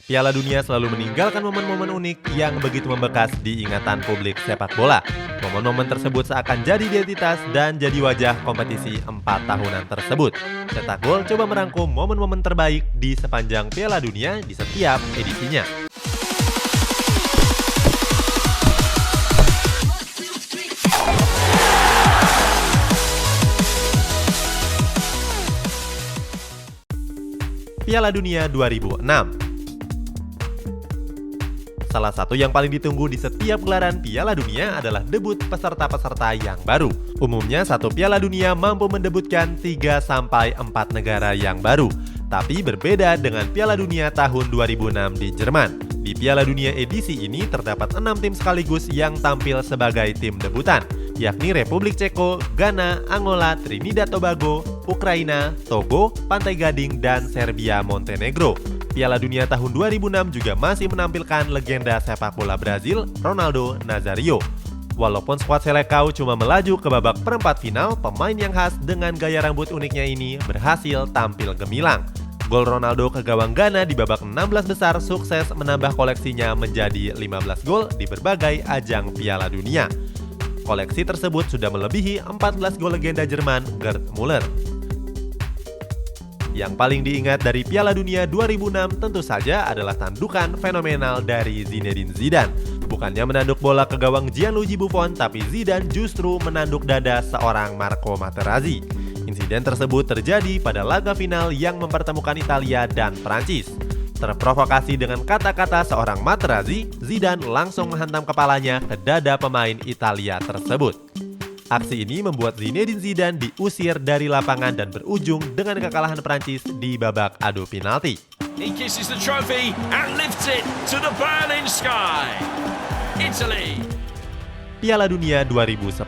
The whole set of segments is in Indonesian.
Piala Dunia selalu meninggalkan momen-momen unik yang begitu membekas di ingatan publik sepak bola. Momen-momen tersebut seakan jadi identitas dan jadi wajah kompetisi 4 tahunan tersebut. Cetak Gol coba merangkum momen-momen terbaik di sepanjang Piala Dunia di setiap edisinya. Piala Dunia 2006. Salah satu yang paling ditunggu di setiap gelaran Piala Dunia adalah debut peserta-peserta yang baru. Umumnya satu Piala Dunia mampu mendebutkan 3-4 negara yang baru. Tapi berbeda dengan Piala Dunia tahun 2006 di Jerman. Di Piala Dunia edisi ini terdapat 6 tim sekaligus yang tampil sebagai tim debutan, yakni Republik Ceko, Ghana, Angola, Trinidad Tobago, Ukraina, Togo, Pantai Gading, dan Serbia Montenegro. Piala Dunia tahun 2006 juga masih menampilkan legenda sepak bola Brazil, Ronaldo Nazario. Walaupun skuad Seleção cuma melaju ke babak perempat final, pemain yang khas dengan gaya rambut uniknya ini berhasil tampil gemilang. Gol Ronaldo ke gawang Ghana di babak 16 besar sukses menambah koleksinya menjadi 15 gol di berbagai ajang Piala Dunia. Koleksi tersebut sudah melebihi 14 gol legenda Jerman Gerd Müller. Yang paling diingat dari Piala Dunia 2006 tentu saja adalah tandukan fenomenal dari Zinedine Zidane. Bukannya menanduk bola ke gawang Gianluigi Buffon, tapi Zidane justru menanduk dada seorang Marco Materazzi. Insiden tersebut terjadi pada laga final yang mempertemukan Italia dan Prancis. Terprovokasi dengan kata-kata seorang Materazzi, Zidane langsung menghantam kepalanya ke dada pemain Italia tersebut. Aksi ini membuat Zinedine Zidane diusir dari lapangan dan berujung dengan kekalahan Prancis di babak adu penalti. He kisses the trophy and lifts it to the burning sky. Italy. Piala Dunia 2010.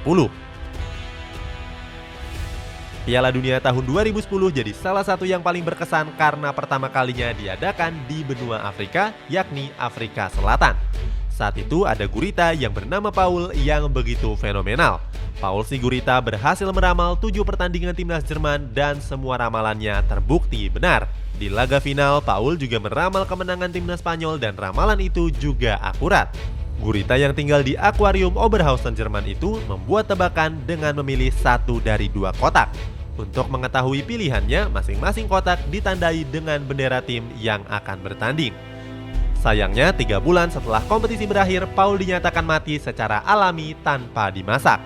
Piala Dunia tahun 2010 jadi salah satu yang paling berkesan karena pertama kalinya diadakan di benua Afrika, yakni Afrika Selatan. Saat itu ada gurita yang bernama Paul yang begitu fenomenal. Paul si gurita berhasil meramal 7 pertandingan timnas Jerman dan semua ramalannya terbukti benar. Di laga final, Paul juga meramal kemenangan timnas Spanyol dan ramalan itu juga akurat. Gurita yang tinggal di akuarium Oberhausen Jerman itu membuat tebakan dengan memilih 1 dari 2 kotak. Untuk mengetahui pilihannya, masing-masing kotak ditandai dengan bendera tim yang akan bertanding. Sayangnya, 3 bulan setelah kompetisi berakhir, Paul dinyatakan mati secara alami tanpa dimasak.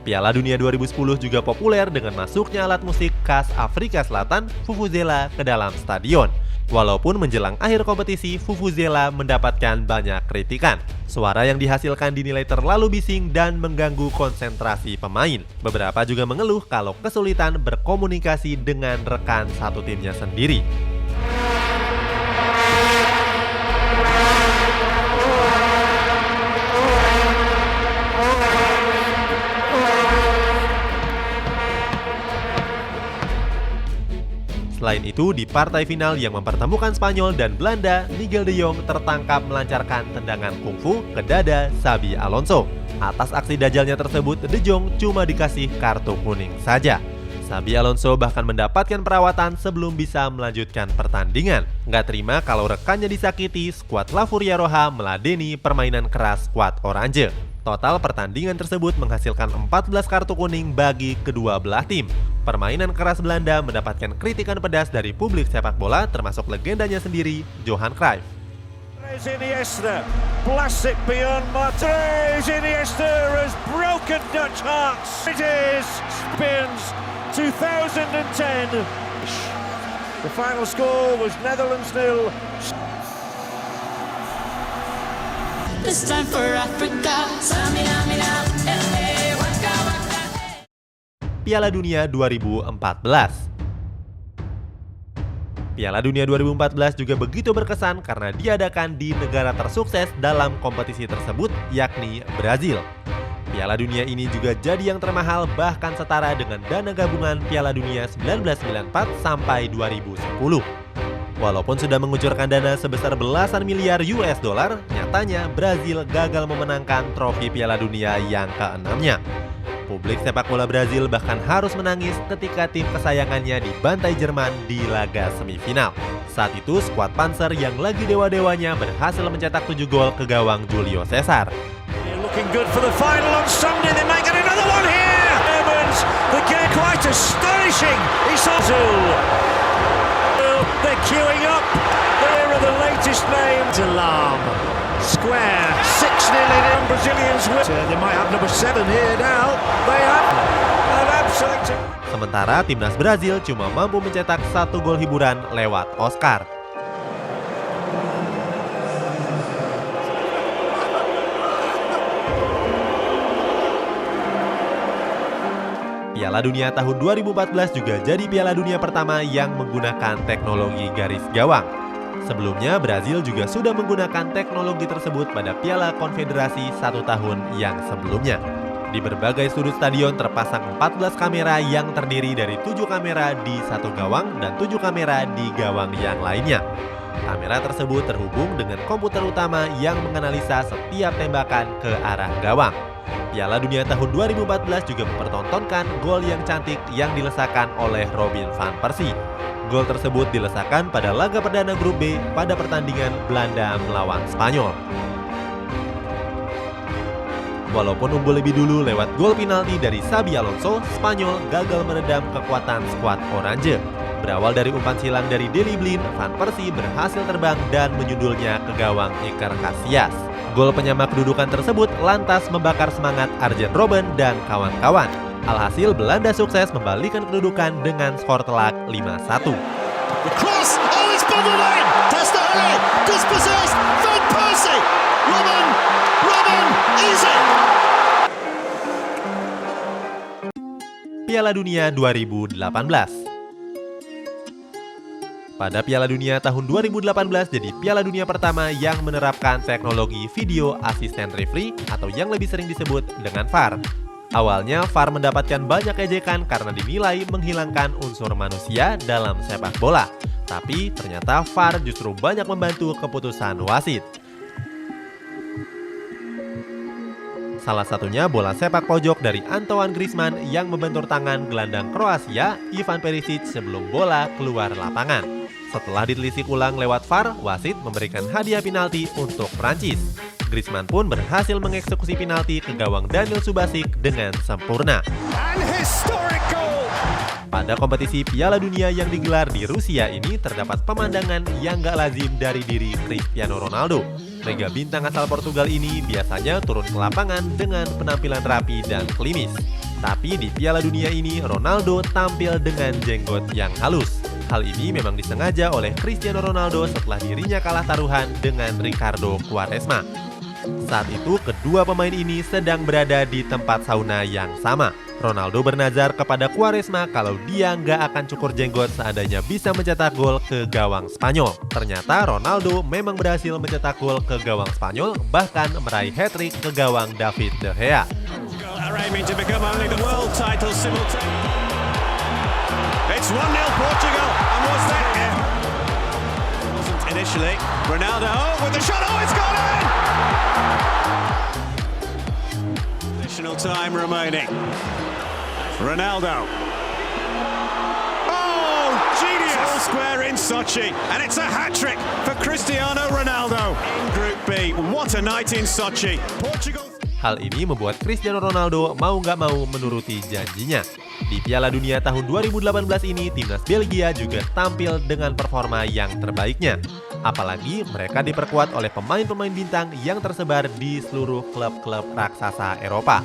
Piala Dunia 2010 juga populer dengan masuknya alat musik khas Afrika Selatan, Vuvuzela, ke dalam stadion. Walaupun menjelang akhir kompetisi, Vuvuzela mendapatkan banyak kritikan. Suara yang dihasilkan dinilai terlalu bising dan mengganggu konsentrasi pemain. Beberapa juga mengeluh kalau kesulitan berkomunikasi dengan rekan satu timnya sendiri. Selain itu, di partai final yang mempertemukan Spanyol dan Belanda, Nigel de Jong tertangkap melancarkan tendangan kungfu ke dada Xabi Alonso. Atas aksi dajalnya tersebut, de Jong cuma dikasih kartu kuning saja. Xabi Alonso bahkan mendapatkan perawatan sebelum bisa melanjutkan pertandingan. Nggak terima kalau rekannya disakiti, skuad La Furia Roja meladeni permainan keras skuad Oranje. Total pertandingan tersebut menghasilkan 14 kartu kuning bagi kedua belah tim. Permainan keras Belanda mendapatkan kritikan pedas dari publik sepak bola termasuk legendanya sendiri, Johan Cruyff. Iniesta, blast it beyond Martinez. Iniesta has broken Dutch hearts. It is Spins 2010. The final score was Netherlands 0. This time for Africa. Samina, mina, waka, waka. Piala Dunia 2014. Piala Dunia 2014 juga begitu berkesan karena diadakan di negara tersukses dalam kompetisi tersebut, yakni Brazil. Piala Dunia ini juga jadi yang termahal, bahkan setara dengan dana gabungan Piala Dunia 1994 sampai 2010. Walaupun sudah mengucurkan dana sebesar belasan miliar US dollar, nyatanya Brazil gagal memenangkan trofi Piala Dunia yang ke-6-nya. Publik sepak bola Brazil bahkan harus menangis ketika tim kesayangannya dibantai Jerman di laga semifinal. Saat itu skuad Panzer yang lagi dewa-dewanya berhasil mencetak 7 gol ke gawang Julio Cesar. Looking good for the final on Sunday. They might get another one here. Evans, the game quite astonishing. He's they're queuing up. Here are the latest names. Alarm. Square. 6-0 in Brazilians win. They might have number 7 here now. They have an absolute. Sementara timnas Brazil cuma mampu mencetak 1 gol hiburan lewat Oscar. Piala Dunia tahun 2014 juga jadi Piala Dunia pertama yang menggunakan teknologi garis gawang. Sebelumnya, Brazil juga sudah menggunakan teknologi tersebut pada Piala Konfederasi 1 tahun yang sebelumnya. Di berbagai sudut stadion terpasang 14 kamera yang terdiri dari 7 kamera di satu gawang dan 7 kamera di gawang yang lainnya. Kamera tersebut terhubung dengan komputer utama yang menganalisa setiap tembakan ke arah gawang. Piala Dunia tahun 2014 juga mempertontonkan gol yang cantik yang dilesakkan oleh Robin van Persie. Gol tersebut dilesakkan pada laga perdana grup B pada pertandingan Belanda melawan Spanyol. Walaupun unggul lebih dulu lewat gol penalti dari Xabi Alonso, Spanyol gagal meredam kekuatan skuad Oranje. Berawal dari umpan silang dari Daley Blind, Van Persie berhasil terbang dan menyundulnya ke gawang Iker Casillas. Gol penyama kedudukan tersebut lantas membakar semangat Arjen Robben dan kawan-kawan. Alhasil Belanda sukses membalikkan kedudukan dengan skor telak 5-1. Piala Dunia 2018. Pada Piala Dunia tahun 2018 jadi Piala Dunia pertama yang menerapkan teknologi video asisten referee atau yang lebih sering disebut dengan VAR. Awalnya VAR mendapatkan banyak ejekan karena dinilai menghilangkan unsur manusia dalam sepak bola. Tapi ternyata VAR justru banyak membantu keputusan wasit. Salah satunya bola sepak pojok dari Antoine Griezmann yang membentur tangan gelandang Kroasia Ivan Perisic sebelum bola keluar lapangan. Setelah ditelisik ulang lewat VAR, wasit memberikan hadiah penalti untuk Prancis. Griezmann pun berhasil mengeksekusi penalti ke gawang Daniel Subasic dengan sempurna. Pada kompetisi Piala Dunia yang digelar di Rusia ini terdapat pemandangan yang gak lazim dari diri Cristiano Ronaldo. Mega bintang asal Portugal ini biasanya turun ke lapangan dengan penampilan rapi dan klimis. Tapi di Piala Dunia ini Ronaldo tampil dengan jenggot yang halus. Hal ini memang disengaja oleh Cristiano Ronaldo setelah dirinya kalah taruhan dengan Ricardo Quaresma. Saat itu kedua pemain ini sedang berada di tempat sauna yang sama. Ronaldo bernazar kepada Quaresma kalau dia nggak akan cukur jenggot seandainya bisa mencetak gol ke gawang Spanyol. Ternyata Ronaldo memang berhasil mencetak gol ke gawang Spanyol, bahkan meraih hat-trick ke gawang David De Gea. It's 1-0 Portugal, and was that? Yeah. Wasn't initially. Ronaldo with the shot, oh, it's gone in! Additional time remaining. Ronaldo. Oh, genius! All square in Sochi, and it's a hat-trick for Cristiano Ronaldo. In Group B, what a night in Sochi. Portugal. Hal ini membuat Cristiano Ronaldo mau nggak mau menuruti janjinya. Di Piala Dunia tahun 2018 ini, timnas Belgia juga tampil dengan performa yang terbaiknya. Apalagi mereka diperkuat oleh pemain-pemain bintang yang tersebar di seluruh klub-klub raksasa Eropa.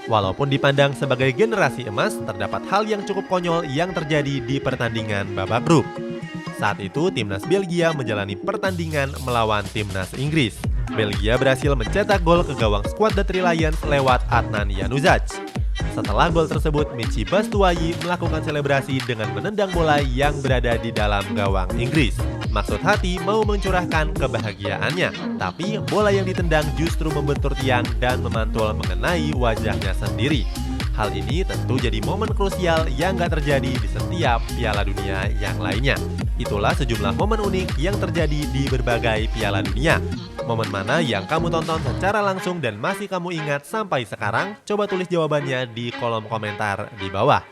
Walaupun dipandang sebagai generasi emas, terdapat hal yang cukup konyol yang terjadi di pertandingan babak grup. Saat itu, timnas Belgia menjalani pertandingan melawan timnas Inggris. Belgia berhasil mencetak gol ke gawang skuad The Three Lions lewat Adnan Januzaj. Setelah gol tersebut, Michy Batshuayi melakukan selebrasi dengan menendang bola yang berada di dalam gawang Inggris. Maksud hati mau mencurahkan kebahagiaannya, tapi bola yang ditendang justru membentur tiang dan memantul mengenai wajahnya sendiri. Hal ini tentu jadi momen krusial yang gak terjadi di setiap Piala Dunia yang lainnya. Itulah sejumlah momen unik yang terjadi di berbagai Piala Dunia. Momen mana yang kamu tonton secara langsung dan masih kamu ingat sampai sekarang? Coba tulis jawabannya di kolom komentar di bawah.